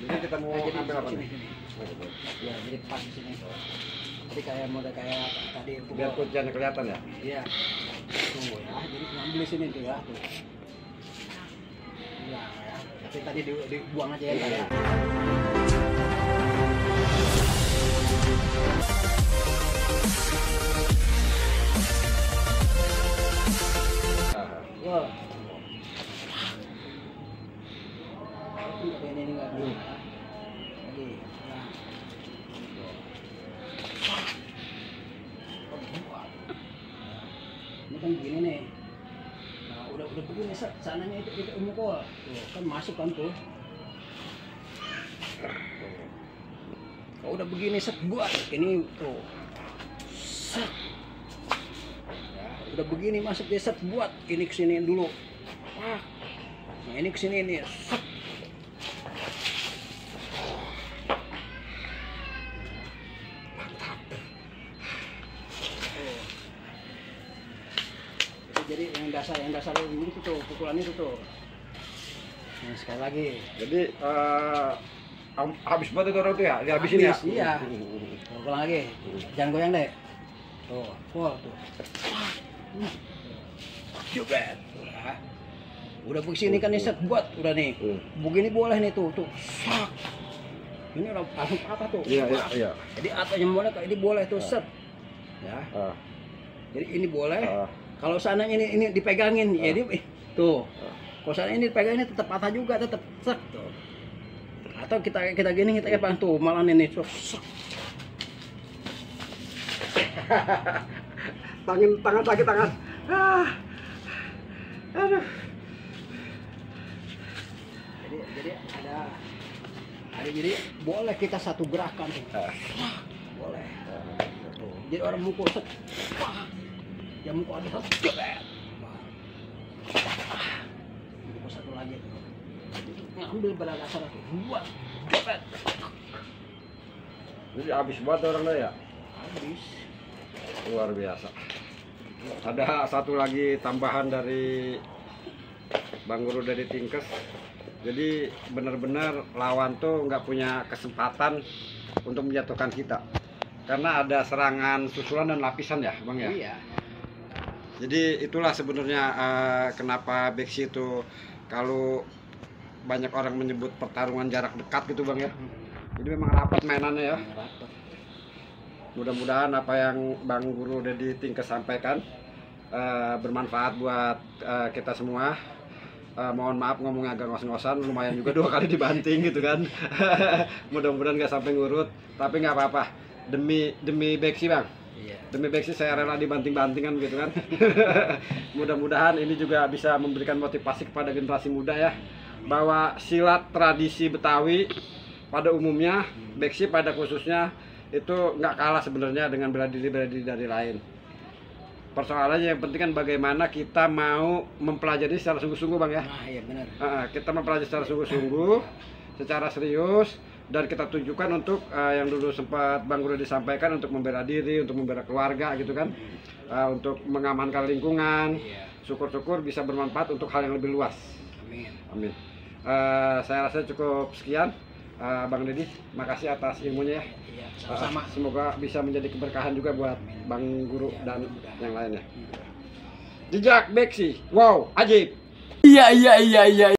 Jadi kita mau jadi ambil apa sini, nih? sini. Ya, jadi pas di sini. Jadi kayak model kayak tadi Biar kunciannya kelihatan ya? Iya. Tunggu ya. Jadi ngambil di sini tuh ya, tuh. Iya, ya. Tapi tadi dibuang aja ya, ya. Wah. Ini enggak dulu. Lagi. Nah. Ini kan begini nih. Nah, udah begini sananya itu umukol. Tuh, kan masuk kan tuh. Kalau udah begini set buat ini tuh. Set. Ya, udah begini masuk dia set buat ini kesini dulu. Wah. Nah, ini kesini ini set. Jadi yang dasar itu tuh pukulan itu tuh. Nah, sekali lagi. Jadi habis banget itu orang tuh ya? Dihabisin ya? Iya. Pukulan lagi. Jangan goyang deh. Tuh, pukul tuh. Jebret. Udah begini kan nih set buat udah nih. Begini boleh nih tuh. Sak. Ini udah langsung patah tuh. Iya. Jadi atasnya boleh, ini boleh tuh set. Ya. Jadi ini boleh. Kalau sana ini dipegangin, jadi tuh. Kalau sana ini dipegangin tetap patah juga, tetap sek tuh. Atau kita gini kita apa tuh malah ini sek. Tangan sakit tangan. Aduh. Jadi jadi boleh kita satu gerakan tuh. Boleh. Tuh. Jadi orang mukul set. Yang mukul ada satu. Mukul satu lagi. Ngambil pada dasar tuh. Buat. Jadi habis banget orangnya ya? Habis. Luar biasa. Ada satu lagi tambahan dari Bang Guru dari Tingkes. Jadi benar-benar lawan tuh nggak punya kesempatan untuk menjatuhkan kita, karena ada serangan susulan dan lapisan ya, Bang ya. Iya. Jadi itulah sebenarnya kenapa Beksi itu kalau banyak orang menyebut pertarungan jarak dekat gitu, Bang ya. Jadi memang rapat mainannya ya. Rapat. Mudah-mudahan apa yang Bang Guru dari Tingkes sampaikan bermanfaat buat kita semua. Mohon maaf ngomongnya agak ngos-ngosan, lumayan juga 2 kali dibanting gitu kan. Mudah-mudahan nggak sampai ngurut, tapi nggak apa-apa. Demi Beksi, Bang. Iya. Demi Beksi saya rela dibanting-bantingan gitu kan. Mudah-mudahan ini juga bisa memberikan motivasi kepada generasi muda ya, bahwa silat tradisi Betawi pada umumnya, Beksi pada khususnya itu nggak kalah sebenarnya dengan bela diri dari lain. Persoalannya yang penting kan bagaimana kita mau mempelajari secara sungguh-sungguh, Bang ya. Nah, iya benar. Kita mempelajari secara sungguh-sungguh, secara serius, dan kita tunjukkan untuk yang dulu sempat Bang Guru disampaikan, untuk membela diri, untuk membela keluarga gitu kan, untuk mengamankan lingkungan. Syukur-syukur bisa bermanfaat untuk hal yang lebih luas. Amin. Saya rasa cukup sekian. Bang Deddy, makasih atas ilmunya ya. Iya, sama-sama. Semoga bisa menjadi keberkahan juga buat Bang Guru dan yang lainnya. Jejak Beksi, wow, ajib. Iya.